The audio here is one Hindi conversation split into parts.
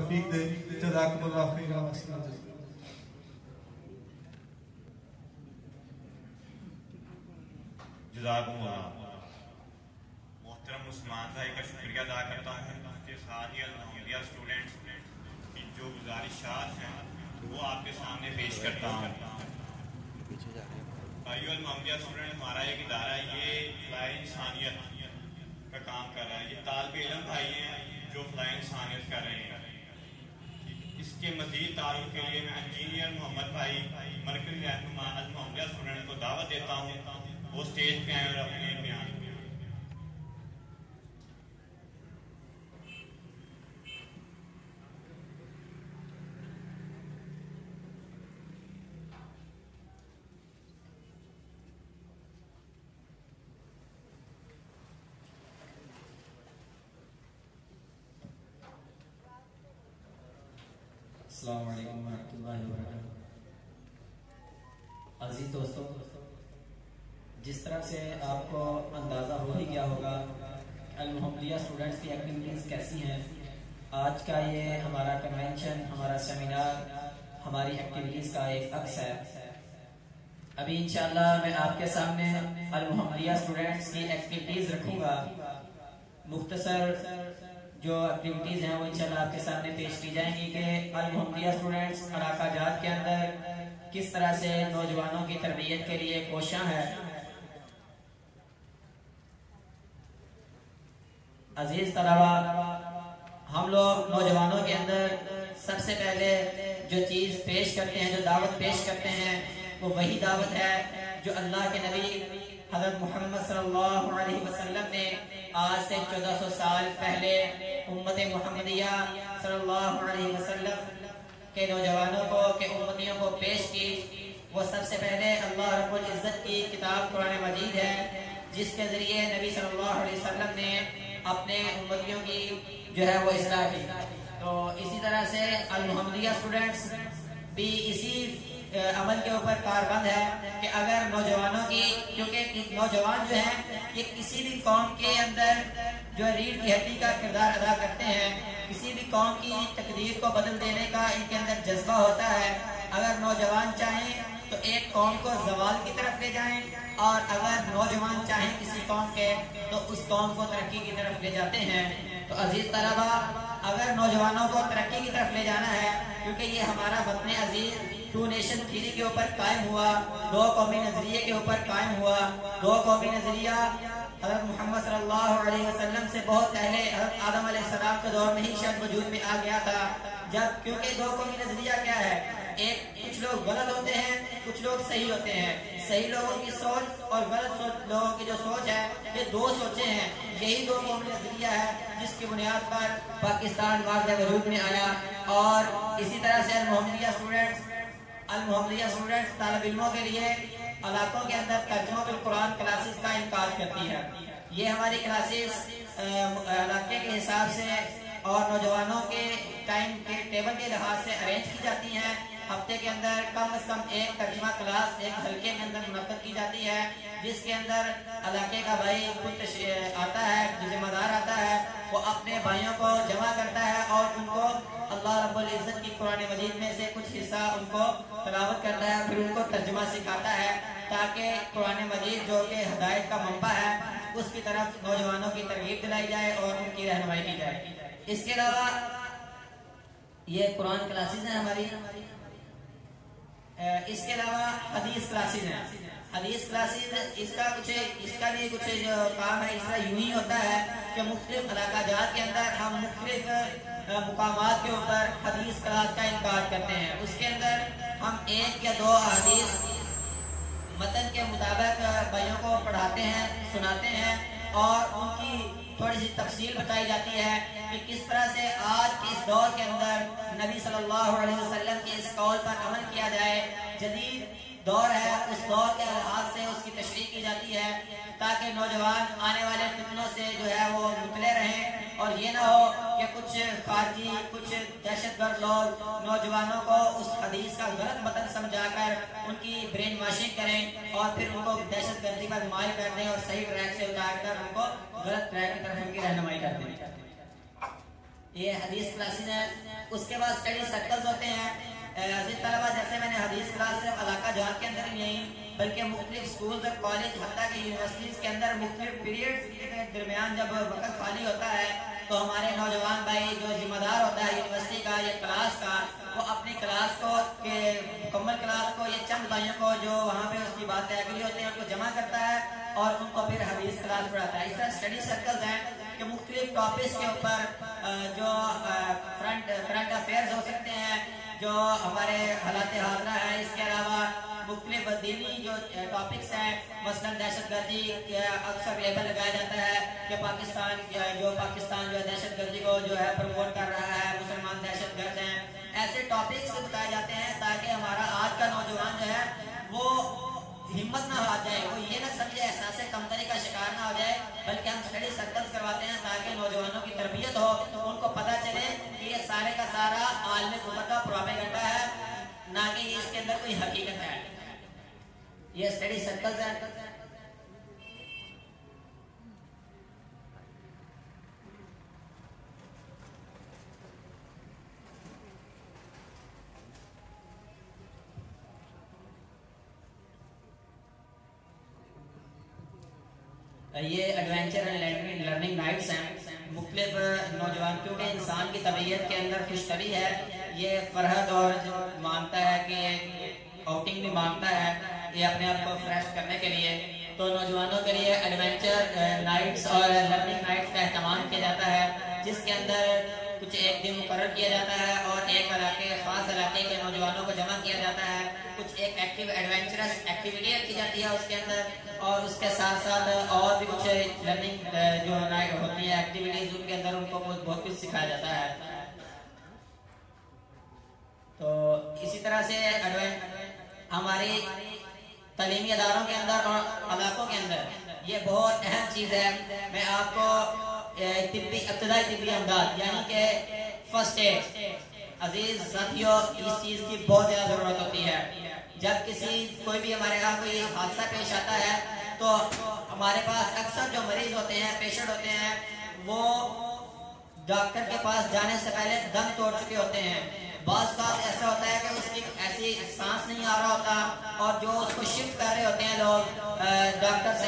तौफीक दे। जज़ाकुमुल्लाह खैरन। मोहतरम उस्मान भाई का शुक्रिया अदा करता हूँ। उसके साथ ही अल्हम्दुलिल्लाह स्टूडेंट्स की जो गुजारिशात हैं वो आपके सामने पेश करता हूँ। भाइयों अल्हम्दुलिल्लाह स्टूडेंट, हमारा एक इदारा ये फलाह इंसानियत का काम कर रहा है। ये तालिब इल्म भाई हैं जो फलाह इंसानियत कर रहे हैं। इसके मज़ीद तारुफ के लिए मैं इंजीनियर मोहम्मद भाई मरकज़ी रहनुमा अल्हम्दुलिल्लाह स्टूडेंट को दावत देता हूँ, वो स्टेज पे आए और अपने बयान। अस्सलाम वालेकुम रहमतुल्लाहि व बरकातुहू। अजीज दोस्तों, जिस तरह से आपको अंदाज़ा हो ही गया होगा अल-मुहम्मदिया स्टूडेंट्स की एक्टिविटीज़ कैसी हैं। आज का ये हमारा कन्वेंशन, हमारा सेमिनार हमारी एक्टिविटीज़ का एक अक्स है। अभी इंशाअल्लाह मैं आपके सामने अल-मुहम्मदिया स्टूडेंट्स की एक्टिविटीज़ रखूँगा। मुख्तसर जो एक्टिविटीज़ हैं वो इंशाल्लाह आपके सामने पेश की जाएंगी कि अल-मुहम्मदिया स्टूडेंट्स इलाका जात के अंदर किस तरह से नौजवानों की तरबियत के लिए कोशिश है। अजीज तलबा, हम लोग नौजवानों के अंदर सबसे पहले जो चीज़ पेश करते हैं, जो दावत पेश करते हैं, वो वही दावत है जो अल्लाह के नबी हज़रत मोहम्मद सल्लल्लाहु अलैहि वसल्लम ने आज से 1400 साल पहले उम्मत मोहम्मदिया सल्लल्लाहु अलैहि वसल्लम के नौजवानों को, के उम्मतियों को पेश की। वो सबसे पहले अल्लाह रब्बुल इज़्ज़त की किताब कुरान मजीद है, जिसके ज़रिए नबी सल्लल्लाहु अलैहि वसल्लम ने अपने उम्मतियों की जो है वो इस्लाह की। तो इसी तरह से अल-मुहम्मदिया स्टूडेंट्स भी इसी अमल के ऊपर कारबंद है कि अगर नौजवानों की, क्योंकि नौजवान जो हैं ये किसी भी कौम के अंदर जो रीढ़ की हड्डी का किरदार अदा करते हैं, किसी भी कौम की तकदीर को बदल देने का इनके अंदर जज्बा होता है। अगर नौजवान चाहें तो एक कौम को जवाल की तरफ ले जाएं, और अगर नौजवान चाहें किसी कौम के तो उस कौम को तरक्की की तरफ ले जाते हैं। तो अजीज तलबा, अगर नौजवानों को तरक्की की तरफ ले जाना है, क्योंकि ये हमारा वतन अजीज टू नेशन थ्योरी के ऊपर कायम हुआ, दो कौमी नजरिए के ऊपर कायम हुआ। दो कौमी नजरिया हज़रत मोहम्मद सल्लल्लाहु अलैहि वसल्लम से बहुत पहले हज़रत आदम अलैहिस्सलाम के दौर में ही शायद वजूद में आ गया था। जब, क्योंकि दो कौमी नजरिया क्या है, एक कुछ लोग गलत होते हैं, कुछ लोग सही होते हैं। सही लोगों की सोच और गलत लोगों की जो सोच है, ये दो सोचें हैं। यही दो कौमी नजरिया है जिसकी बुनियाद पर पाकिस्तान बाद में वजूद में आया। और इसी तरह से अल-मुहम्मदिया स्टूडेंट्स तालिब इल्मों के लिए इलाकों के अंदर तर्जुमा कुरान क्लासेस का इनकार करती है। ये हमारी क्लासेस इलाके के हिसाब से और नौजवानों के टाइम के टेबल के लिहाज से अरेंज की जाती हैं। हफ्ते के अंदर कम से कम एक तर्जुमा क्लास एक हल्के के अंदर मुनक्कद की जाती है, जिसके अंदर इलाके का भाई खुद आता है, जो जिम्मेदार आता है, वो अपने भाइयों को जमा करता है और उनको अल्लाह रब्बुल इज़्ज़त की कुरान मजीद में से कुछ हिस्सा उनको तिलावत करता है, फिर उनको तर्जुमा सिखाता है, ताकि कुरान मजीद जो कि हिदायत का मंबा है उसकी तरफ नौजवानों की तरगीब दिलाई जाए और उनकी रहनुमाई की जाए। इसके अलावा ये कुरान क्लासेस हैं हमारी। इसके अलावा हदीस क्लासेस हैं। हदीस क्लासेस इसका भी कुछ जो काम है, इसका यूं ही होता है कि मुख्तलिफ इलाका जात के अंदर हम मुख्तलिफ मुकामात के ऊपर हदीस क्लास का इनकार करते हैं। उसके अंदर हम एक या दो हदीस मतन के मुताबिक भाइयों को पढ़ाते हैं, सुनाते हैं और उनकी थोड़ी सी तफसील बताई जाती है कि किस तरह से आज के इस दौर के अंदर नबी सल्लल्लाहु अलैहि वसल्लम के इस कौल पर अमल किया जाए। जदीद दौर है, उस दौर के लिहाज से उसकी तशरीह की जाती है, ताकि नौजवान आने वाले फितनों से जो है वो मुतले रहें और ये ना हो कि कुछ खारजी, कुछ दहशतगर्द लोग नौजवानों को उस हदीस का गलत मतन समझाकर उनकी ब्रेन वॉशिंग करें और फिर उनको दहशतगर्दी पर मायल कर दें और सही ट्रैक से उतार कर उनको गलत ट्रैक की तरफ उनकी रहनुमाई कर दें। ये हदीस क्लासेस हैं। उसके बाद स्टडी सर्कल्स होते हैं। अजीज तलबा, जैसे मैंने हदीस क्लास सिर्फ इलाका जहाँ के अंदर ही नहीं बल्कि मुख्तलिफ स्कूल और कॉलेज हत्ता के यूनिवर्सिटीज़ के अंदर मुख्तलिफ पीरियड्स के दरमियान जब वक्त खाली होता है तो हमारे नौजवान भाई जो जिम्मेदार होता है यूनिवर्सिटी का या क्लास का, वो अपनी क्लास को के मुकम्मल क्लास को ये चंद भाइयों को जो वहाँ पे उसकी बातें एग्री होती हैं उनको जमा करता है और उनको फिर हदीस क्लास पढ़ाता है। इस तरह स्टडी सर्कल्स हैं कि मुख्तलिफ टॉपिक्स के ऊपर जो करंट अफेयर्स हो सकते हैं, जो हमारे हालात हाज़िरा है, इसके अलावा मुख्तलिफ दीनी जो टॉपिक्स हैं, मसलन दहशतगर्दी अक्सर लेबल लगाया जाता है कि पाकिस्तान जो है दहशतगर्दी को जो है प्रमोट कर रहा है, मुसलमान दहशतगर्द हैं। ऐसे टॉपिक्स बताए जाते हैं ताकि हमारा आज का नौजवान जो है वो हिम्मत ना हार जाए, वो ये ना समझे एहसास कमतरी का शिकार ना हो जाए, बल्कि हम स्टडी सर्कल्स करवाते हैं ताकि नौजवानों की तरबियत हो, तो उनको पता चले कि ये सारे का सारा आलमी कुफर का प्रोपेगेंडा है, ना कि इसके अंदर कोई हकीकत है। ये स्टडी सर्कल्स है। ये एडवेंचर एंड लर्निंग नाइट्स हैं। मुख्तलिफ नौजवान, क्योंकि इंसान की तबीयत के अंदर खुशतरी है, ये फरहत और मांगता है कि आउटिंग भी मांगता है, ये अपने आप को फ्रेश करने के लिए, तो नौजवानों के लिए एडवेंचर नाइट्स और लर्निंग नाइट्स का एहतमाम किया जाता है, जिसके अंदर कुछ एक दिन मुकर्रर किया जाता है और एक खास इलाके के नौजवानों को जमा किया जाता है, कुछ एक एक्टिव एडवेंचरस एक्टिविटी की जाती है उसके अंदर, और उसके साथ साथ और भी कुछ लर्निंग जो होती है एक्टिविटीज, उनके अंदर उनको बहुत कुछ सिखाया जाता है। तो इसी तरह से हमारी तालीमी अदारों के अंदर और इलाकों के अंदर ये बहुत अहम चीज़ है। मैं आपको इब्तदाई तिब्बी इमदाद यानी कि फर्स्ट एड, अजीज साथियों, इस चीज़ की बहुत ज़्यादा ज़रूरत होती है। जब कोई भी हमारे यहाँ कोई हादसा पेश आता है तो हमारे पास अक्सर जो मरीज होते हैं, पेशेंट होते हैं, वो डॉक्टर के पास जाने से पहले दम तोड़ चुके होते हैं। बाज़ बात ऐसा होता है कि उसकी ऐसी सांस नहीं आ रहा होता, और जो उसको शिफ्ट कर रहे होते हैं लोग डॉक्टर से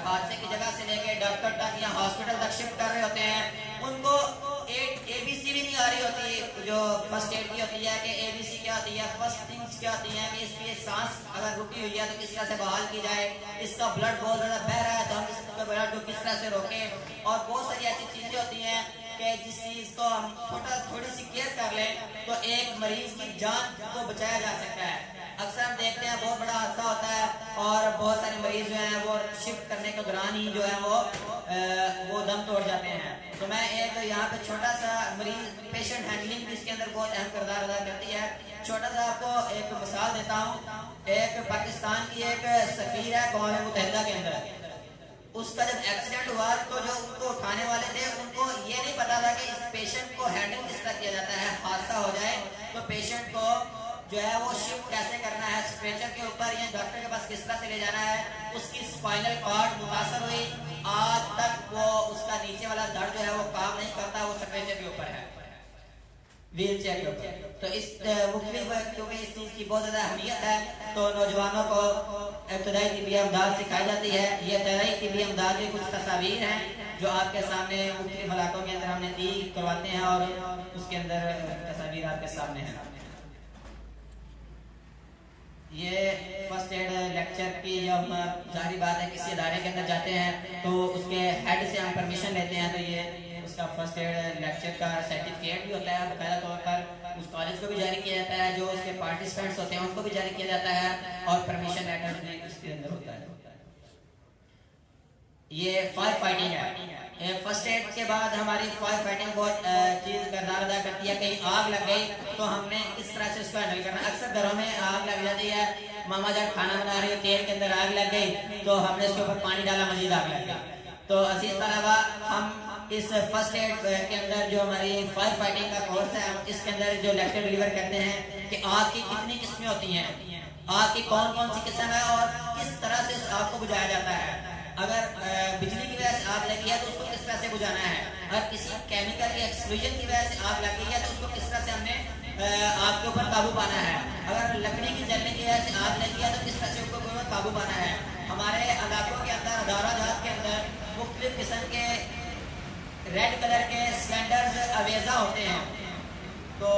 हादसे की जगह से लेके डॉक्टर तक या हॉस्पिटल तक शिफ्ट कर रहे होते हैं, उनको ABC भी नहीं आ रही होती जो फर्स्ट एड की होती है कि ABC क्या होती है, फर्स्ट थिंग्स क्या होती है, कि इसकी सांस अगर रुकी हुई है तो किस तरह से बहाल की जाए, इसका ब्लड बहुत ज़्यादा बह रहा है तो हम इसका ब्लड को किस तरह से रोकें, और बहुत सारी ऐसी चीज़ें होती हैं कि जिस चीज़ को हम थोड़ी सी केयर कर लें तो एक मरीज की जान को बचाया जा सकता है। अक्सर हम देखते हैं बहुत बड़ा हादसा होता है और बहुत सारे मरीज जो हैं वो शिफ्ट करने के दौरान ही जो है वो दम तोड़ जाते हैं। तो मैं एक यहाँ पे छोटा सा मरीज पेशेंट हैंडलिंग इसके अंदर बहुत अहम किरदार अदा करती है। छोटा सा आपको एक मिसाल देता हूँ। एक पाकिस्तान की एक सफीर है अक़वाम मुत्तहिदा के अंदर, उसका जब एक्सीडेंट हुआ तो जो उनको उठाने वाले थे उनको ये नहीं पता था कि इस पेशेंट को हैंडल किस तरह किया जाता है। हादसा हो जाए तो पेशेंट को जो है वो शिफ्ट कैसे करना है, स्ट्रेचर के ऊपर या डॉक्टर के पास किस तरह से ले जाना है। उसकी स्पाइनल कॉर्ड मुतासर हुई, आज तक वो उसका नीचे वाला धड़ जो है वो काम नहीं करता, वो स्ट्रेचर के ऊपर है, व्हील चेयर के ऊपर। तो इस क्योंकि इस चीज़ की बहुत ज़्यादा अहमियत है तो नौजवानों को इब्तदाई तिब्बी इमदाद सिखाई जाती है। ये इब्तदाई तिब्बी इमदाद की कुछ तस्वीर हैं जो आपके सामने मुख्तलिफ इलाकों के अंदर हमने दी करवाते हैं और उसके अंदर तस्वीर आपके सामने है। ये फर्स्ट एड लेक्चर की जब जाहिर बात है किसी इदारे के अंदर जाते हैं तो उसके हेड से हम परमिशन लेते हैं, तो ये उसका फर्स्ट एड लेक्चर का सर्टिफिकेट भी होता है बाकायदा तौर पर, उस कॉलेज को भी जारी किया जाता है, जो उसके पार्टिसिपेंट्स होते हैं उनको भी जारी किया जाता है, और परमिशन लेटर भी उसके अंदर होता है। ये फायर फाइटिंग है। फर्स्ट एड के बाद हमारी फायर फाइटिंग बहुत चीज़ किरदार अदा करती है। कहीं आग लग गई तो हमने इस तरह से उसको हैंडल करना। अक्सर घरों में आग लग जाती है, मामा जब खाना बना रही हो तेल के अंदर आग लग गई तो हमने उसके ऊपर पानी डाला, मजीद आग लग गई। तो अजीज तलबा, हम इस फर्स्ट एड के अंदर जो हमारी फायर फाइटिंग का कोर्स है, हम इसके अंदर जो लेक्चर डिलीवर करते हैं कि आग की कितनी किस्में होती हैं, आग की कौन कौन सी किस्म है और किस तरह से इस आग को बुझाया जाता है। अगर बिजली की वजह से आग लगी है तो उसको किस तरह से बुझाना है, अगर किसी केमिकल के एक्सप्लोजन की वजह से आग लगी है तो उसको किस तरह से हमने आग के ऊपर काबू पाना है, अगर लकड़ी की जलने की वजह से आग लगी है तो किस तरह से उसको काबू पाना है। हमारे इलाकों के अंदर अदारा जात के अंदर मुख्तलिफ किस्म के रेड कलर के सिलेंडर्स अवेजा होते हैं। तो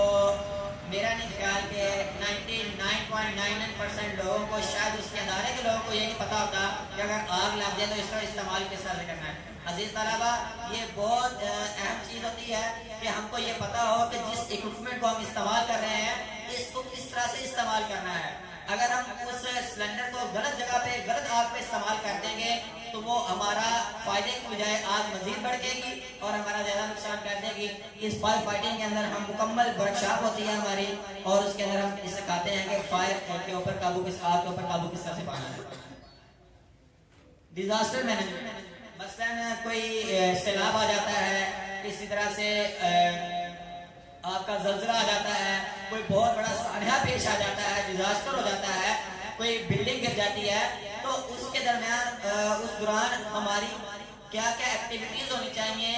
मेरा नहीं ख्याल कि 99.99% लोगों को, शायद उसके अदारे के लोगों को ये नहीं पता होता कि अगर आग लग जाए तो इसका इस्तेमाल किस तरह से करना है। अजीज तलबा, ये बहुत अहम चीज़ होती है कि हमको ये पता हो कि जिस इक्विपमेंट को हम इस्तेमाल कर रहे हैं इसको किस तरह से इस्तेमाल करना है। अगर हम उस सिलेंडर को गलत जगह पे, गलत आग पे इस्तेमाल कर देंगे तो वो हमारा फायदे की बजाय आग मजीद बढ़ेगी और हमारा ज्यादा नुकसान कर देगी। इस फायर फाइटिंग के अंदर हम मुकम्मल वर्कशॉप होती है हमारी, और उसके अंदर हम इसे सिखाते हैं कि फायर के ऊपर काबू किस, आग के ऊपर काबू किस तरह से पाना है। डिजास्टर मैनेजमेंट, मसलन कोई सैलाब आ जाता है, इसी तरह से आपका जल्जला आ जाता है, कोई बहुत बड़ा सान्या पेश आ जाता है, डिजास्टर हो जाता है, कोई बिल्डिंग गिर जाती है, तो उसके दरमियान उस दौरान हमारी क्या क्या एक्टिविटीज होनी चाहिए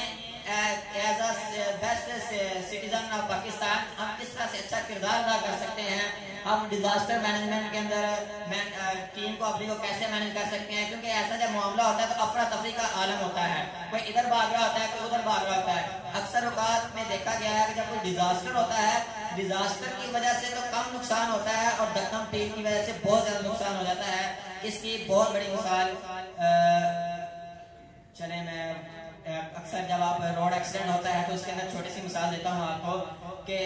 as a best citizen of Pakistan, हम किस तरह से अच्छा किरदार अदा कर सकते हैं, हम डिजास्टर मैनेजमेंट के अंदर टीम को अपनी को कैसे मैनेज कर सकते हैं। क्योंकि ऐसा जब मामला होता है तो अफरा तफरी का आलम होता है, कोई इधर भाग रहा होता है, कोई उधर भाग रहा होता है। अक्सर औकात में देखा गया है कि जब कोई डिजास्टर होता है, डिजास्टर की वजह से तो कम नुकसान होता है और दक्कम पीर की वजह से बहुत ज्यादा नुकसान हो जाता है। इसकी बहुत बड़ी मिसाल चले, मैं अक्सर जब आप रोड एक्सीडेंट होता है तो उसके अंदर छोटी सी मिसाल देता हूँ आपको कि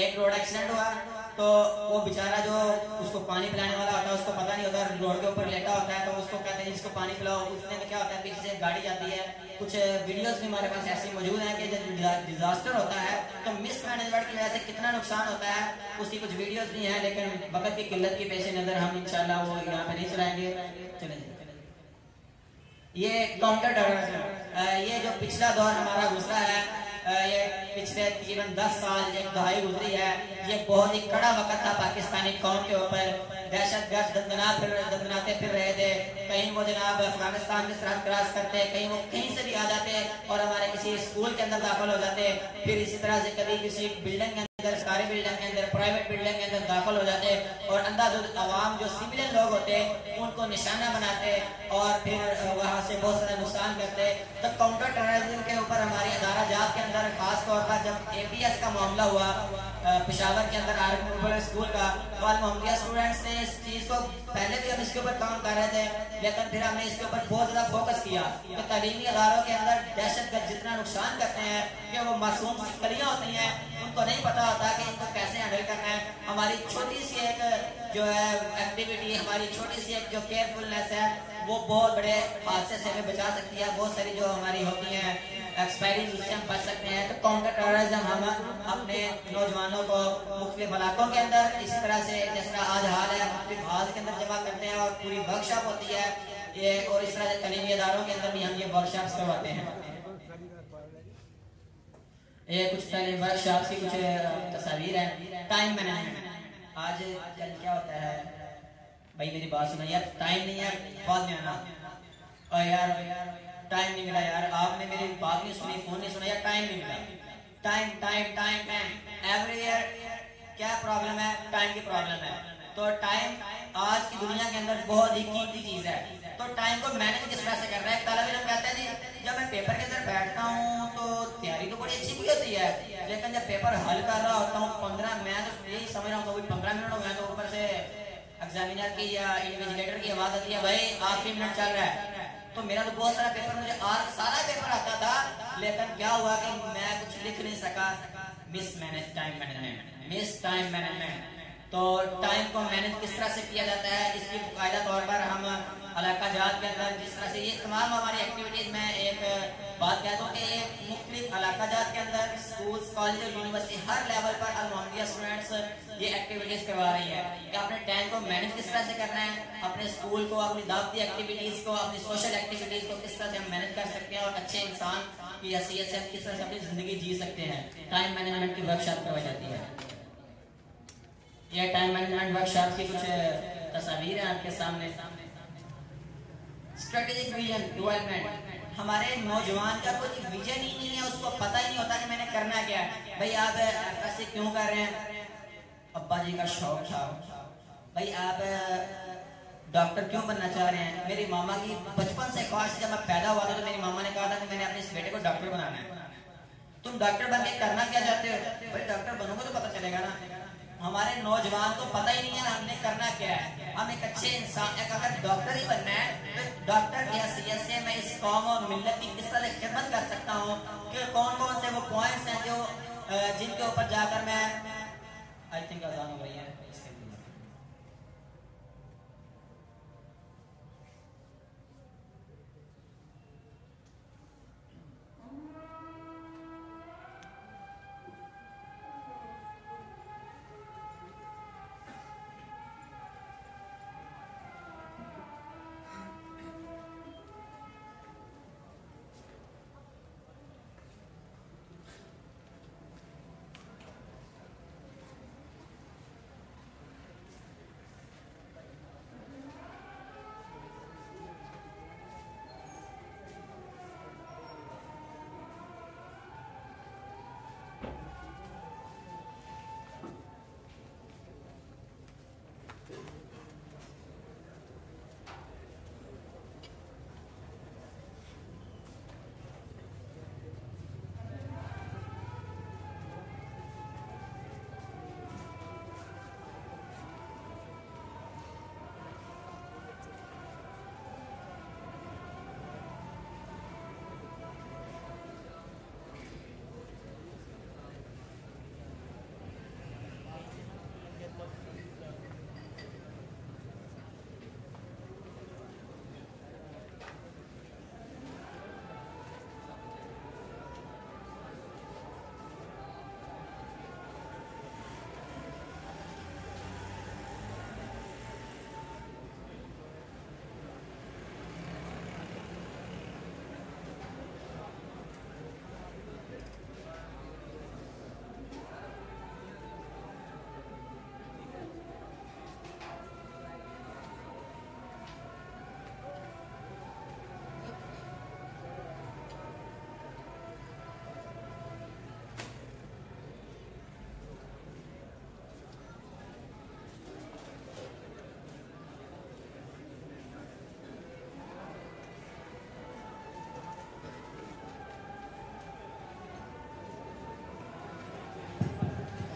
एक रोड एक्सीडेंट हुआ तो वो बेचारा जो उसको पानी पिलाने वाला होता है उसको पता नहीं होता, रोड के ऊपर लेटा होता है, तो उसको कहते हैं इसको पानी पिलाओ। उसने क्या होता है, पीछे से गाड़ी जाती है। कुछ वीडियोस भी हमारे पास ऐसी मौजूद हैं कि जब डिजास्टर होता है तो मिसमैनेजमेंट की वजह से कितना नुकसान होता है, उसकी कुछ वीडियोस भी हैं, लेकिन वक्त की किल्लत के पेश नजर हम इंशाल्लाह वो यहाँ पे नहीं चलाएंगे। चले ये काउंटर टेररिज्म, ये जो पिछला दौर हमारा गुजरा है, ये पिछले तकरीबन 10 साल, एक दहाई गुजरी है, ये बहुत ही कड़ा वक्त था पाकिस्तानी कौम के ऊपर। दहशतगर्द दंदनाते फिर रहे थे, कहीं वो जनाब अफगानिस्तान की सरहद क्रॉस करते, कहीं वो कहीं से भी आ जाते और हमारे किसी स्कूल के अंदर दाखिल हो जाते, फिर इसी तरह से कभी किसी बिल्डिंग के अंदर, सरकारी बिल्डिंग के अंदर, प्राइवेट बिल्डिंग के अंदर दाखिल हो जाते और अंधाधुंध आवाम जो सिविलियन लोग होते उनको निशाना बनाते और फिर वहां से बहुत सारा नुकसान करते। तो काउंटर टेररिज्म के ऊपर हमारी अदारा जात के अंदर खास तौर पर जब APS का मामला हुआ पेशावर के अंदर आर्मी स्कूल का, तो मोहम्मदिया स्टूडेंट्स ने इस चीज को, पहले भी हम इसके ऊपर काम कर रहे थे लेकिन फिर हमने इसके ऊपर बहुत ज्यादा फोकस किया कि तालीमी अदारों के अंदर दहशतगर्द जितना नुकसान करते हैं कि वो मासूम सी कलियां होती हैं, उनको नहीं पता होता कि इनको कैसे हैंडल करना है। हमारी छोटी सी एक जो है एक्टिविटी, हमारी छोटी सी एक जो केयरफुलनेस है वो बहुत बड़े हादसे से हमें बचा सकती है। बहुत सारी जो हमारी होती हैं एक्सपायरीज, उससे हम बच सकते हैं। तो काउंटर टेररिज्म हम अपने नौजवानों को मुख्तलिफ इलाकों के अंदर इसी तरह से, जिस तरह आज हाल है, मुख्तलिफ हाल के अंदर जमा करते हैं और पूरी वर्कशॉप होती है ये, और इस तरह से तालीमी इदारों के अंदर भी हम ये वर्कशॉप्स करवाते हैं। ये कुछ तालीम वर्कशॉप्स की कुछ तस्वीर है। टाइम मैनेजमेंट, आज कल क्या होता है भाई, मेरी बात सुनो यार, टाइम नहीं है, बाद में आना, और यार टाइम नहीं मिला यार, आपने मेरी बात नहीं सुनी, फोन नहीं सुना यार, टाइम नहीं मिला। Time time time time every year क्या प्रॉब्लम है, टाइम की प्रॉब्लम है। तो टाइम आज की दुनिया के अंदर बहुत ही कीमती चीज है। तो टाइम को मैनेज किस तरह से करना है। तालिब इल्म कहते हैं जी, जब मैं पेपर के अंदर बैठता हूँ तो तैयारी तो बड़ी अच्छी भी होती है, लेकिन जब पेपर हल कर रहा होता हूँ 15, मैं तो यही समझ रहा हूँ 15 मिनट हो गए तो ऊपर से एग्जामिनर की या इन्विजिलेटर की आवाज आती है, भाई आखिरी मिनट चल रहा है। तो मेरा तो बहुत सारा पेपर, मुझे सारा पेपर आता था, लेकिन क्या हुआ कि मैं कुछ लिख नहीं सका। Miss manage time management, miss time management. तो टाइम को मैनेज किस तरह से किया जाता है, इसकी बाकायदा तौर पर हम इलाका जात के अंदर जिस तरह से ये तमाम हमारी एक्टिविटीज में एक बात कहता हूँ कि ये मुख्तलिफ इलाका जात के अंदर स्कूल्स, कॉलेज और यूनिवर्सिटी हर लेवल पर अल-मोहम्मदिया स्टूडेंट्स ये एक्टिविटीज करवा रही है कि अपने टाइम को मैनेज किस तरह से करना है, अपने स्कूल को, अपनी दावती एक्टिविटीज को, अपनी सोशल एक्टिविटीज को किस तरह से हम मैनेज कर सकते हैं और अच्छे इंसान की हैसियत से किस तरह से अपनी जिंदगी जी सकते हैं। टाइम मैनेजमेंट की वर्कशॉप करवाई जाती है। यह टाइम मैनेजमेंट वर्कशॉप की कुछ तस्वीरें आपके सामने। स्ट्रेटेजिक विजन डेवलपमेंट, हमारे नौजवान का कोई विजन ही नहीं है, उसको पता ही नहीं होता कि मैंने करना क्या है। भाई आप ऐसे क्यों कर रहे हैं? अब्बा जी का शौक था। भाई आप डॉक्टर क्यों बनना चाह रहे हैं? मेरी मामा की बचपन से ख्वाहिश, जब मैं पैदा हुआ था तो मेरी मामा ने कहा था कि मैंने अपने इस बेटे को डॉक्टर बनाना है। तुम डॉक्टर बन के करना क्या चाहते हो? भाई डॉक्टर बनोगे तो पता चलेगा ना। हमारे नौजवान को पता ही नहीं है हमने करना क्या है। हम एक अच्छे इंसान, एक अगर डॉक्टर ही बनना है तो डॉक्टर की हैसियत से मैं इस कौम और मिल्लत की किस तरह खिदमत कर सकता हूँ, कि कौन कौन से वो पॉइंट्स हैं जो जिनके ऊपर जाकर मैं आई थिंक आसान हो रही है।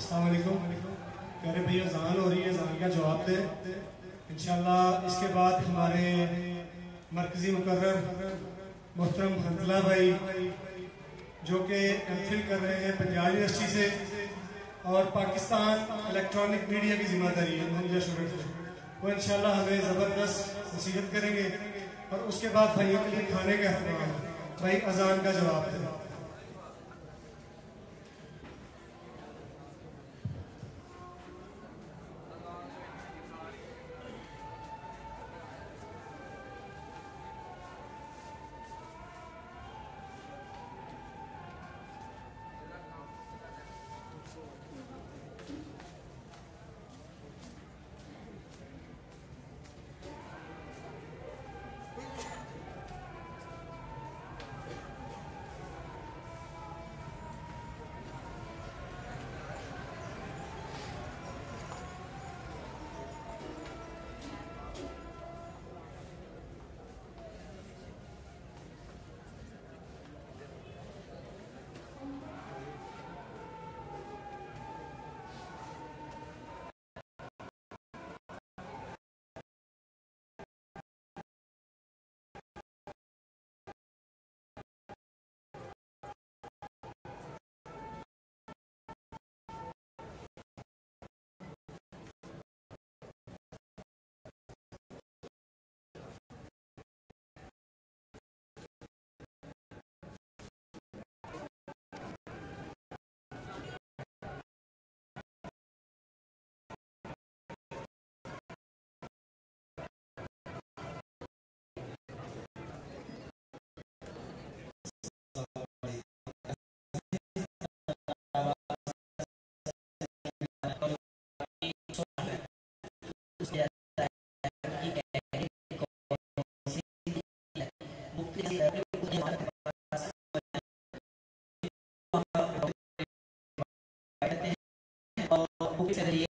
अस्सलाम वालेकुम। कह रहे भैया अज़ान हो रही है, अज़ान का जवाब दें। इंशाल्लाह इसके बाद हमारे मरकज़ी मुकर्रर मोहतरम हंजला भाई जो कि एमफिल कर रहे हैं पंजाब यूनिवर्सिटी से और पाकिस्तान इलेक्ट्रॉनिक मीडिया की जिम्मेदारी है मुहैया स्टूडेंट से, वो इंशाल्लाह हमें ज़बरदस्त नसीहत करेंगे और उसके बाद भाइयों के लिए खाने का अहतमाम। भाई अज़ान का जवाब दें। करते हैं और बुक के जरिए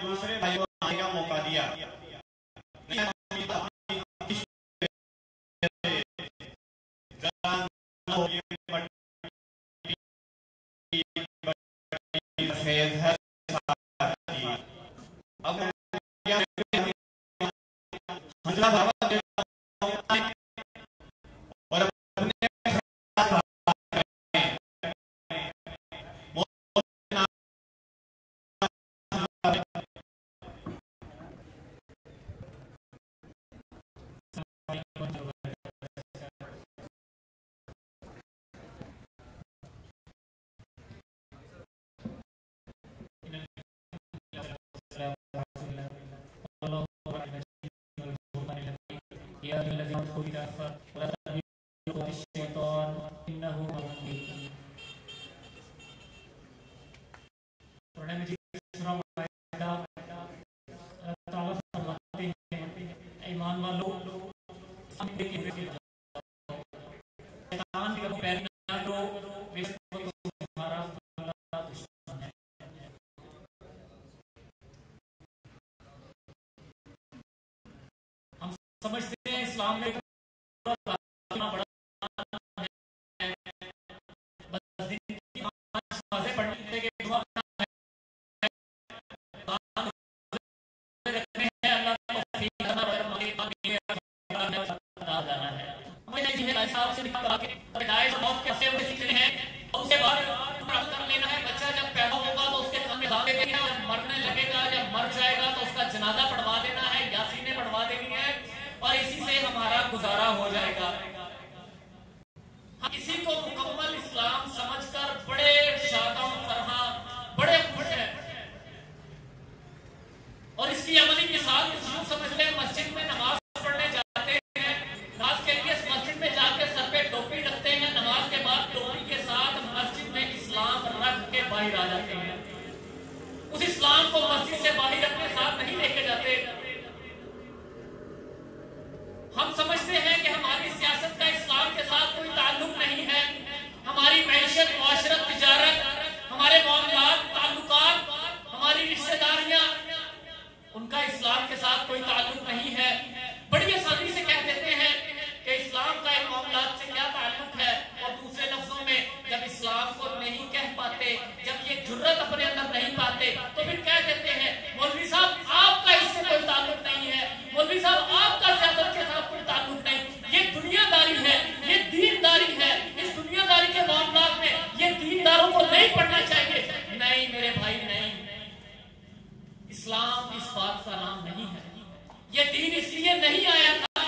दूसरे भाई को आने का मौका दिया। समझते हैं इस्लाम में मरने लगेगा, जब मर जाएगा तो उसका जनाजा पढ़वा देना है, यासीनें पढ़वा देनी है और इसी से हमारा गुजारा हो जाएगा। हम इसी को मुकम्मल इस्लाम समझकर बड़े शादम फरहा, बड़े खुश हैं। और इसकी अमली मिसाल यूं समझ लें, मस्जिद में नमाज पढ़ने जाते हैं, नमाज के लिए मस्जिद में जाके सर पे टोपी रखते हैं, नमाज के बाद टोपी के साथ मस्जिद में इस्लाम रख के बाहर आ जाते हैं। उस इस्लाम को मस्जिद से बाहर अपने साथ नहीं लेके जाते। हम समझते हैं कि हमारी सियासत का इस्लाम के साथ कोई ताल्लुक नहीं है, हमारी मैशत, मुआशरत, तिजारत, हमारे मामलात, ताल्लुकात, हमारी रिश्तेदारियां, उनका इस्लाम के साथ कोई ताल्लुक नहीं है। बड़ी आसानी से कह देते हैं कि इस्लाम का इन मामलात से क्या ताल्लुक है, और दूसरे लफ्जों में जब इस्लाम को नहीं कह पाते, जब ये जुर्रत अपने अंदर नहीं पाते, तो फिर कह देते हैं मौलवी साहब आपका इससे कोई ताल्लुक नहीं है, मौलवी साहब आपका सियासत के साथ कोई ताल्लुक नहीं। ये दुनियादारी है, ये दीनदारी है। इस दुनियादारी के मामलात में ये दीनदारों को नहीं पढ़ना चाहिए। नहीं मेरे भाई, नहीं, इस्लाम इस बात का नाम नहीं है। ये दीन इसलिए नहीं आया था,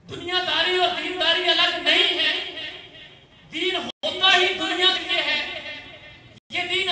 दुनियादारी और दीनदारी अलग नहीं है। दीन होता ही दुनिया के लिए है। ये दीन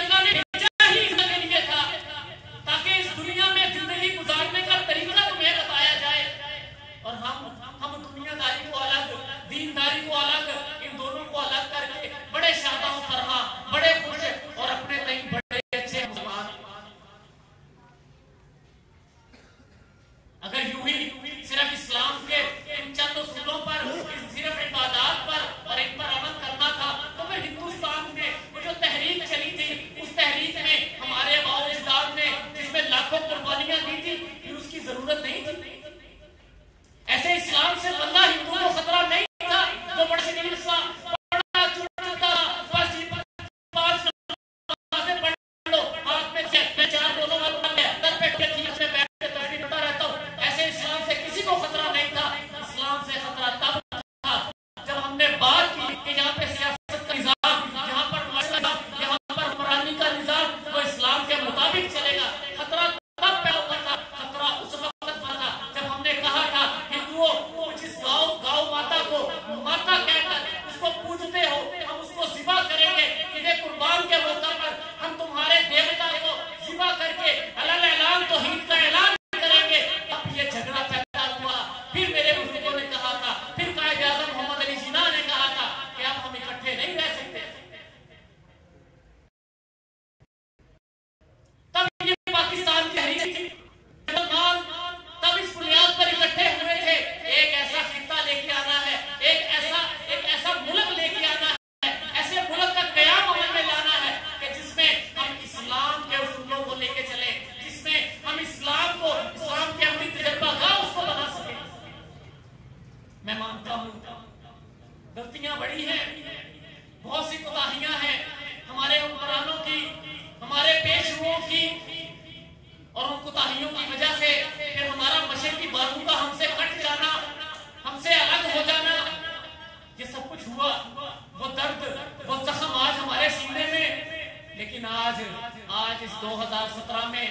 लेकिन आज इस 2017 में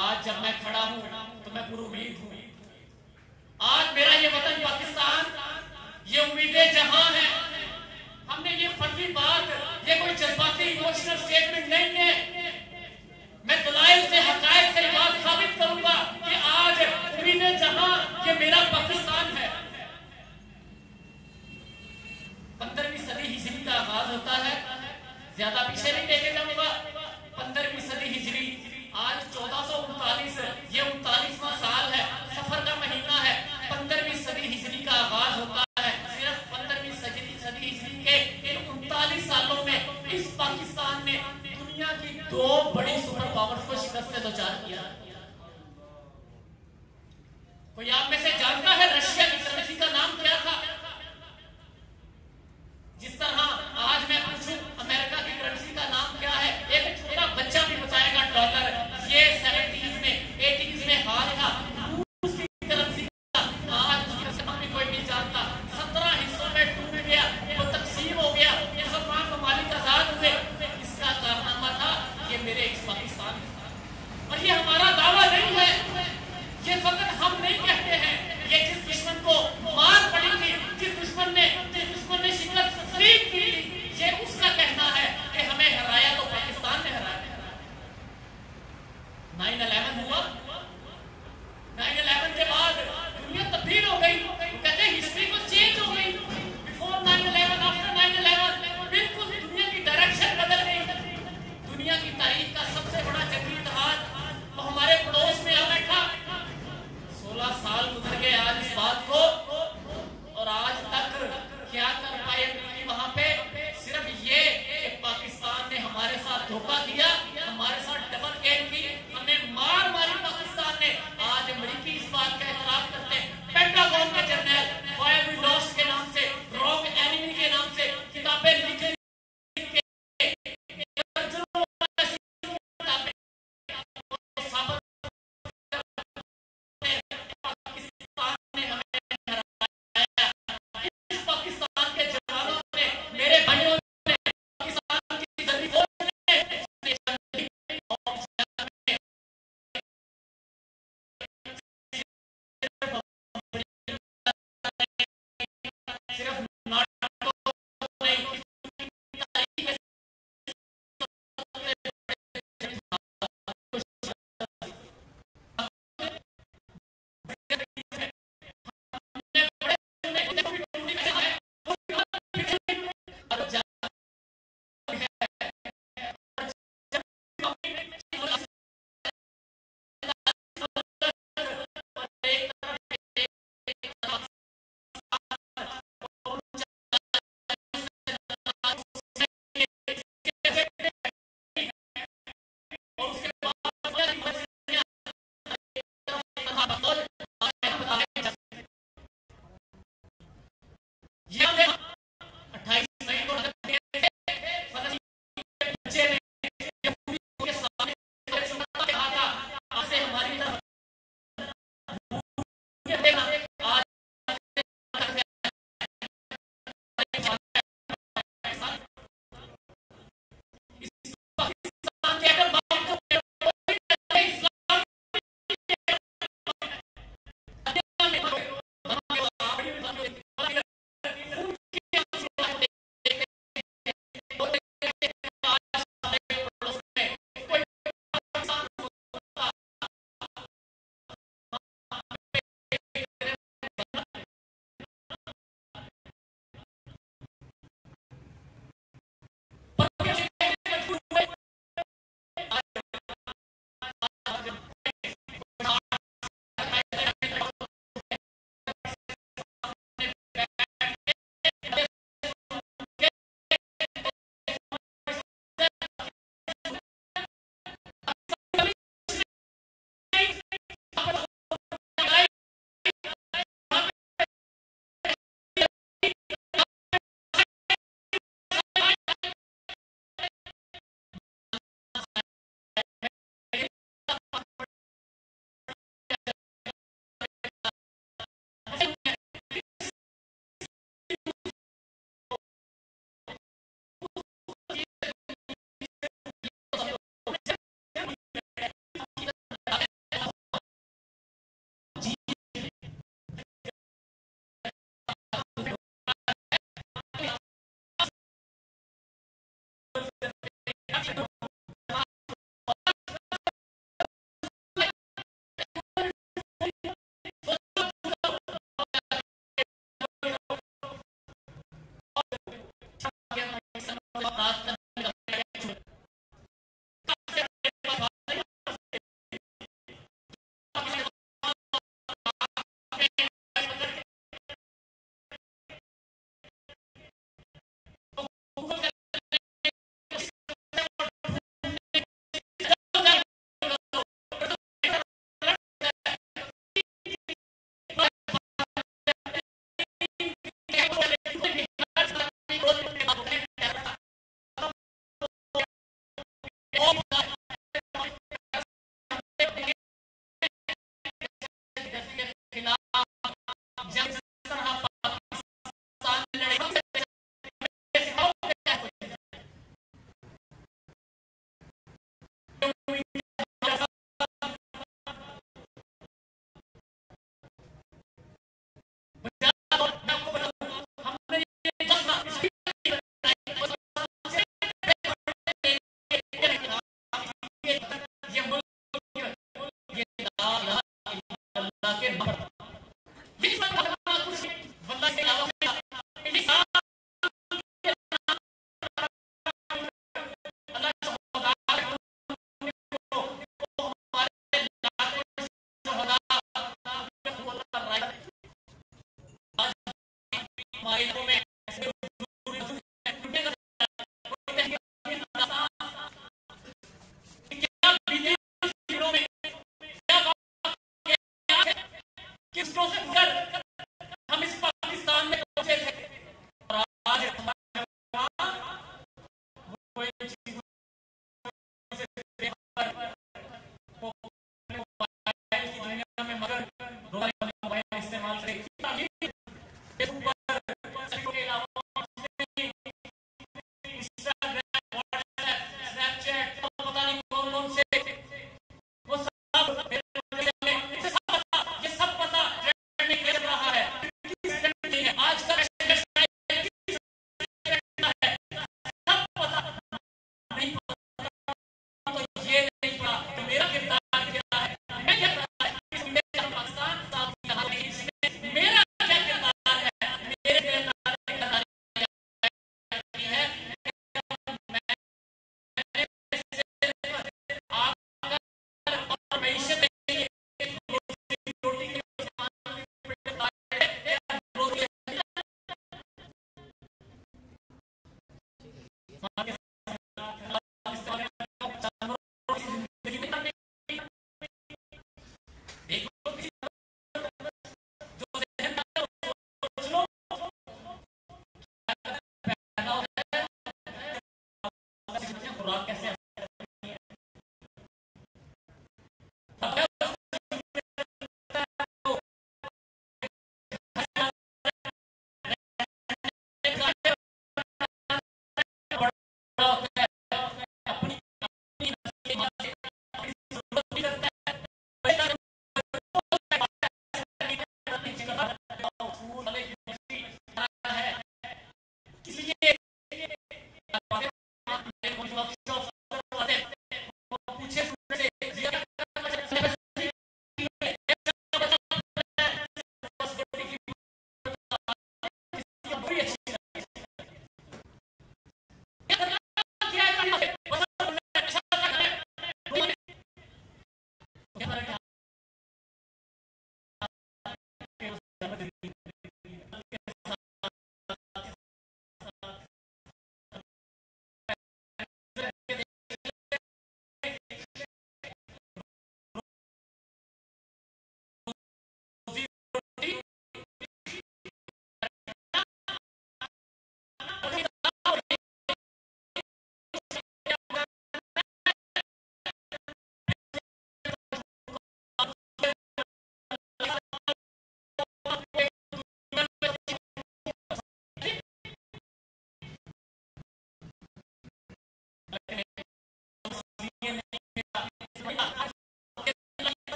आज जब मैं खड़ा हूं तो मैं पूरी उम्मीद हूं। आज मेरा ये वतन पाकिस्तान, ये उम्मीदें जहां है। हमने ये फर्जी बात, ये कोई जज्बाती इमोशनल स्टेटमेंट नहीं है। मैं दलाइल से, हकायक से बात साबित करूंगा कि आज उम्मीदें जहां, ये मेरा पाकिस्तान है। 15वीं सदी हिजरी का आगाज होता है, ज्यादा पीछे नहीं लेके जाऊंगा। 15वीं सदी हिजरी, आज 1439, ये 39वां साल है, सफर का महीना है। 15वीं सदी हिजरी का आगाज होता है। सिर्फ 15वीं सदी हिजरी के इन 39 सालों में इस पाकिस्तान ने दुनिया की 2 बड़ी सुपर पावर्स को शिकस्त से दोचार किया। कोई आप में से जानता है रशिया की करेंसी का नाम क्या था? जिस तरह आज मैं पूछूं अमेरिका की करेंसी का नाम क्या है, एक छोटा बच्चा भी बताएगा डॉलर। ये 70s में 80s में हाल था। रूस की करेंसी का आज उसके नाम भी कोई नहीं जानता। 17 हिस्सों में टूट गया, वो तकसीम हो गया, ये सब ममालिक आजाद हुए। इसका कारनामा था ये मेरे इस पाकिस्तान का। और ये हमारा दावा नहीं है, ये फकत हम नहीं कहते हैं। ये जिस दुश्मन को मार पड़ी थी, जिस दुश्मन ने शिकस्त तस्लीम की, ये उसका कहना है कि हमें हराया तो पाकिस्तान ने हराया। 9/11 हुआ, 9/11 के बाद दुनिया तब्दील हो गई। कहते हैं हिस्ट्री को चेंज हो गई। बिफोर 9/11, आफ्टर 9/11 बिल्कुल दुनिया की डायरेक्शन बदल गई। दुनिया की तारीख का सबसे बड़ा जंगी इत्तेहाद वो हमारे पड़ोस में आ बैठा। 16 साल गुजर गए आज इस बात को, और आज तक क्या कर पाए अमेरिकी वहां पे? सिर्फ ये कि पाकिस्तान ने हमारे साथ धोखा किया, हमारे साथ डबल गेम की, हमें मार मारी पाकिस्तान ने। आज अमेरिकी इस बात का एतराफ करते हैं। पेंटागन के जनरल व्हाई वी लॉस्ट के नाम से, रॉन्ग एनिमी के नाम से किताबें लिख पाकिस्तान के जवानों ने, मेरे भाइयों ने, पाकिस्तान की हमारे इलाकों में किस तरह से हम इस पाकिस्तान में पहुंचे थे और आज दुनिया में मगर मोबाइल इस्तेमाल से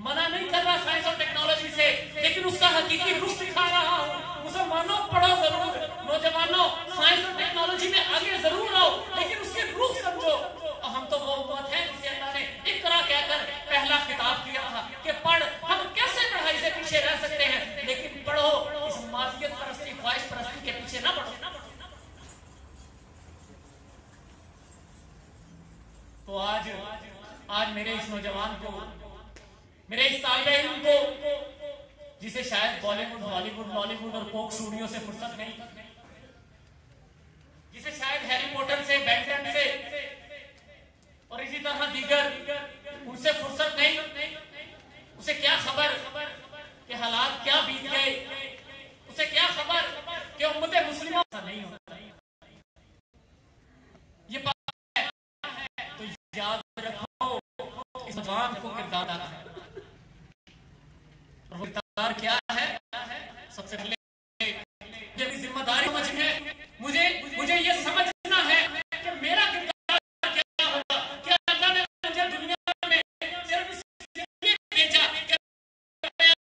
मना नहीं कर रहा साइंस और टेक्नोलॉजी से, लेकिन उसका हकीकी रुख दिखा रहा हूं। मुसलमानों पढ़ो जरूर, नौजवानों साइंस और टेक्नोलॉजी में आगे जरूर आओ, लेकिन उसके रुख समझो। और हम तो वो उम्मत है जिसे अल्लाह ने इकरा कहकर पहला खिताब किया था कि पढ़। हम कैसे पढ़ाई से पीछे रह सकते हैं, लेकिन पढ़ो, इस मादियत परस्ती, ख्वाहिश परस्ती के पीछे ना पढ़ो। तो आज मेरे इस नौजवान को, मेरे इस तालिबे इल्म को, जिसे शायद बॉलीवुड, हॉलीवुड, लॉलीवुड और कोक स्टूडियो से फुर्सत नहीं, जिसे शायद हैरी पॉटर से, बेंटन से और इसी तरह दीगर उनसे फुर्सत नहीं, उसे क्या खबर कि हालात क्या बीत गए, उसे क्या खबर कि उम्मत मुस्लिम नहीं होता। ये बात है, तो याद रखो इस जवान को किरदार है। और वो किरदार क्या है? सबसे पहले ये जिम्मेदारी समझनी है, मुझे ये समझना है कि मेरा किरदार क्या होगा। क्या अल्लाह ने मुझे दुनिया में सिर्फ इसलिए भेजा कि मैं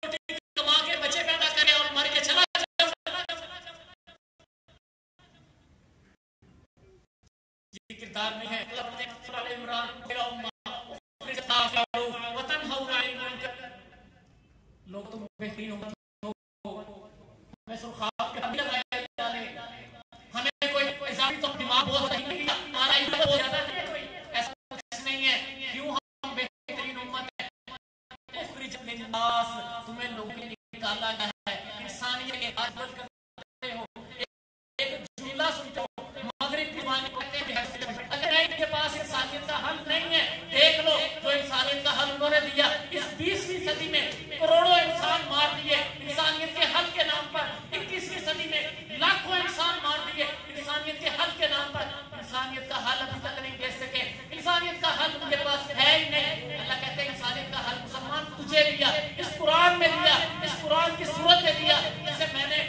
रोटी कमा के बच्चे पैदा करे और मर के चला जाऊं? किरदार में है। लोग तुम बेहतरीन हो, हमें सुर्खाब के लगाया जाने, हमें कोई इजाफी तो दिमाग बहुत नहीं, हमारा इतना बहुत ज्यादा है, ऐसा कुछ नहीं है। क्यों हम बेहतरीन उम्मत है? तुम्हें लोगों ने निकाला गया है, इंसानियत के आजकल करते हो, एक जुमला सुनते हो, मगरिब की मानी कहते हैं, अगर इनके पास इंसानियत का हल नहीं है, देख लो जो इंसानियत का हल उन्होंने दिया। इस 20वीं सदी में करोड़ों इंसान मार दिए इंसानियत के हल के नाम पर, 21वीं सदी में लाखों इंसान मार दिए इंसानियत के हल के नाम पर। इंसानियत का हल अभी तक नहीं दे सके, इंसानियत का हल उनके पास है ही नहीं। अल्लाह कहते हैं इंसानियत का हल मुसलमान तुझे दिया, इस कुरान में दिया, इस कुरान की सूरत में दिया, जिसे मैंने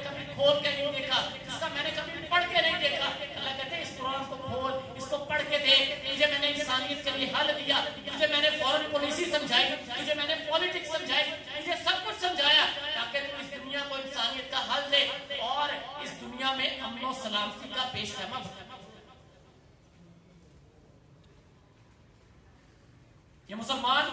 कभी खोल के नहीं देखा, जिसका मैंने कभी पढ़ के नहीं देखा। अल्लाह कहते हैं इस कुरान को खोल, इसको पढ़ के देख, तुझे मैंने इंसानियत के लिए हल दिया, तुझे मैंने फॉरेन पॉलिसी समझाई, तुझे मैंने पॉलिटिक्स समझाई, तुझे सब कुछ समझाया ताकि तू इस दुनिया को इंसानियत का हल दे और इस दुनिया में अमन और सलामती का पेशखैमा बना। ये मुसलमान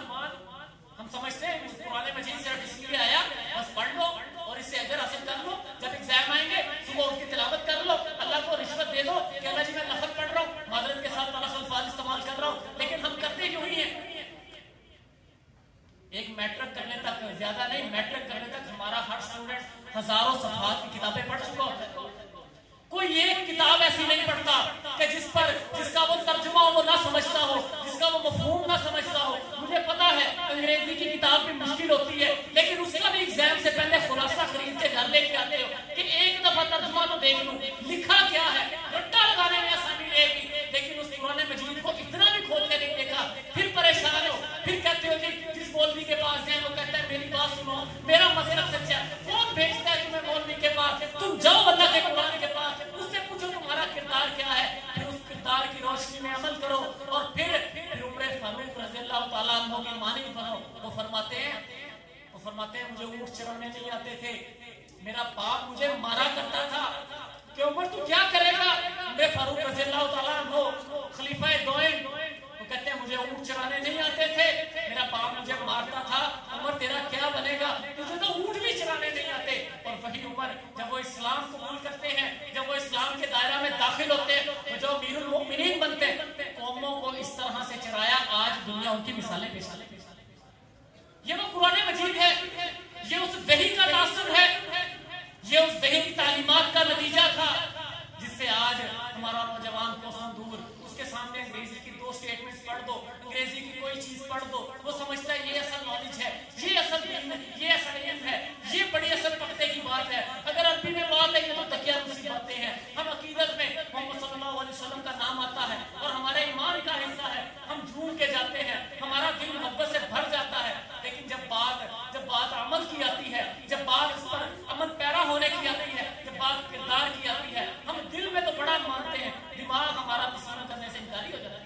हम समझते हैं कुरान मजीद सिर्फ इसलिए आया बस पढ़ लो और इससे अजर हासिल कर लो, जब एग्जाम आएंगे सुबह उठ के तिलावत कर लो, अल्लाह को रिश्वत दे दो कि अल्लाह जी मैं नफल पढ़ रहा हूँ, मादरत के साथ तलख अल्फाज इस्तेमाल कर रहा हूँ। लेकिन हम करते क्यों ही हैं? एक मैट्रिक करने तक, ज्यादा नहीं, मैट्रिक करने तक हमारा हर स्टूडेंट हजारों सफ़हात की किताबें पढ़ चुका होता है। कोई एक किताब ऐसी नहीं पढ़ता कि जिसका वो तर्जुमा वो ना समझता हो, जिसका वो मफहूम ना समझता हो। मुझे पता है अंग्रेजी की किताब भी मुश्किल होती है, लेकिन उसका भी एग्जाम से पहले खुलासा खरीद के घर लेके आते हो कि एक दफा तर्जुमा तो देख लूं लिखा क्या है। रट्टा लगाने में आसानी रहेगी, लेकिन उस कुरान मजीद को इतना भी खोल के नहीं देखा, फिर परेशान हो, फिर कहते हो जी जिस मौलवी के पास जाए वो कहता है मेरी बात सुनो, मेरा मसला सच्चा है। कौन भेजता है तुम्हें मौलवी के पास? तुम जाओ अल्लाह के कुरान के पास, उससे पूछो तुम्हारा किरदार क्या है, फिर उस किरदार की रोशनी में अमल करो और फिर उम्र फारूक रज़ियल्लाहु ताला अन्हु के मानिक बनो। वो फरमाते हैं मुझे ऊंट चराने नहीं आते थे, मेरा बाप मुझे मारा करता था कि उमर तू क्या करेगा? उम्र फारूक रज़ियल्लाहु ताला अन्हु खलीफा दोयम, वो कहते हैं मुझे ऊंट चराने नहीं आते थे, मेरा बाप मुझे मारता था, उमर तेरा क्या बनेगा? तुझे तो ऊंट भी चराने नहीं आते। और वही उमर जब वो इस्लाम कबूल करते हैं, जब वो इस्लाम के दायरा में दाखिल होते हैं, तो जो अमीरुल मोमिनीन बनते हैं, कौमों को इस तरह से चराया, आज दुनिया उनकी मिसालें पेश करती है। ये वो कुरान मजीद है, ये उस वही का तासुर है, ये उस वही की तालीमात का नतीजा था जिससे आज हमारा नौजवान कोसों दूर, उसके सामने अंग्रेजी की 2 स्टेटमेंट्स पढ़ दो, अंग्रेजी की कोई चीज पढ़ दो, वो समझता है ये असल नॉलेज है, ये असल दीन है, ये असल इल्म है, ये बड़ी असल पक्ते की बात है। अगर अरबी में बात है तो तकिया दूसरी बातें हैं। हम अकीदत में मोहम्मद सल्लल्लाहु अलैहि वसल्लम का नाम आता है और हमारे ईमान का हिस्सा है, हम झूम के जाते हैं, हमारा दिल मोहब्बत से भर जाता है। लेकिन जब बात अमल की आती है, जब बात उस पर अमल पैरा होने की आती है, जब बात किरदार की आती है, हम दिल में तो बड़ा मानते हैं, दिमाग हमारा तस्लीम करने से इनकारी हो जाता है।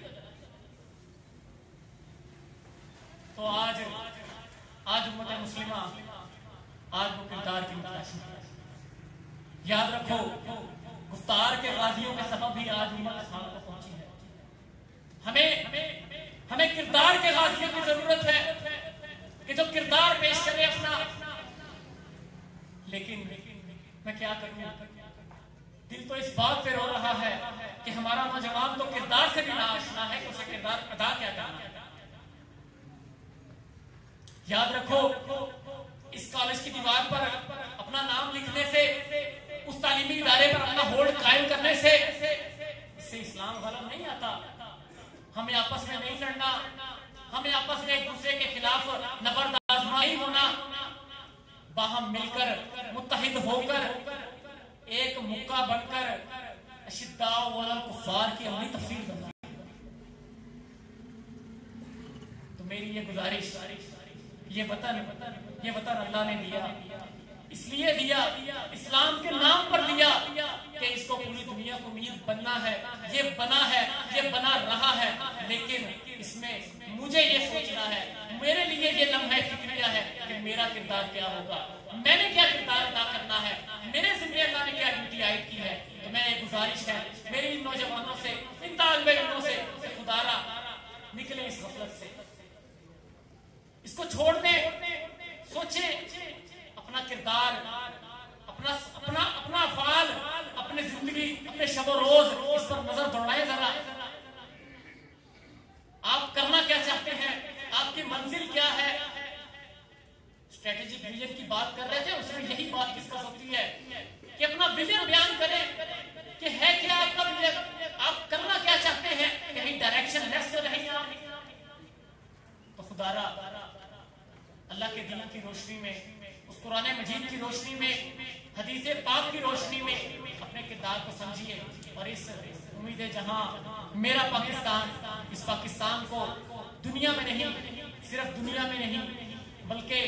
तो आज उम्मत मुस्लिमा आज वो किरदार की मुताशी याद रखो, गुफ्तार के गाजियों के सबब भी आज उम्मत इस हाल को पहुंची है। हमें किरदार के गाजियों की जरूरत है कि जो किरदार पेश करे अपना। लेकिन मैं क्या करूं, दिल तो इस बात पे रो रहा है कि हमारा नौजवान तो किरदार से भी नाआशना है कि उसे किरदार अदा क्या करना है। याद रखो, इस कॉलेज की दीवार पर अपना नाम लिखने से, उस तालीमी इदारे पर अपना होल्ड कायम करने से इससे इस्लाम गलत नहीं आता। हमें आपस में नहीं लड़ना, हमें आपस में एक दूसरे के खिलाफ नबरदार नहीं होना, बाहम मिलकर मुत्तहिद होकर एक मुक्का बनकर अशिद्दाउ वल कुफ्फार की अमली तफसील करना। तो मेरी ये गुजारिश, ये वतन अल्लाह ने दिया, इसलिए दिया, इस्लाम के नाम पर दिया कि इसको पूरी दुनिया को मीर बनना है, ये बना है, ये बना रहा है। लेकिन इसमें मुझे ये सोचना है, मेरे लिए ये लम्हा फिक्रिया है कि मेरा किरदार क्या होगा, मैंने क्या किरदार अदा करना है, मेरे जिम्मे अल्लाह ने क्या ड्यूटी आयद की है। तो मैं एक गुजारिश है मेरी इन नौजवानों से, इन तालिबे इल्मों से, खुदारा निकले इस गफलत से, इसको छोड़ दें, सोचे अपना किरदार, अपना अपना अपना अफआल, अपनी जिंदगी, अपने शब रोज इस पर नजर दौड़ाए जरा। आप करना क्या चाहते हैं, आपकी मंजिल क्या है। स्ट्रेटेजिक विजन की बात कर रहे थे, उसमें यही बात डिस्कस होती है कि अपना विजन बयान करें कि है क्या आपका विजन, आप करना क्या चाहते हैं, कहीं डायरेक्शन लेस तो नहीं आप। तो खुदारा अल्लाह के दीन की रोशनी में, उस कुरान मजीद की रोशनी में, हदीस पाक की रोशनी में अपने किरदार को समझिए। और इस उम्मीद है जहां मेरा पाकिस्तान, इस पाकिस्तान को दुनिया में नहीं, सिर्फ दुनिया में नहीं बल्कि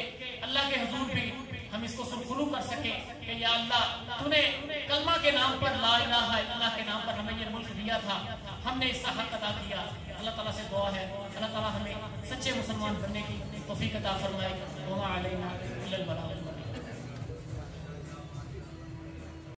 अल्लाह के हुजूर भी हम इसको सुरखुरू कर सके कि या अल्लाह तूने कलमा के नाम पर, ला इलाहा इल्लल्लाह के नाम पर हमें ये मुल्क दिया था, हमने इसका हक अदा किया। अल्लाह ताला से दुआ है अल्लाह ताला हमें सच्चे मुसलमान बनने की तौफीक अता फरमाए। वमा अलैना इल्लल बलाग।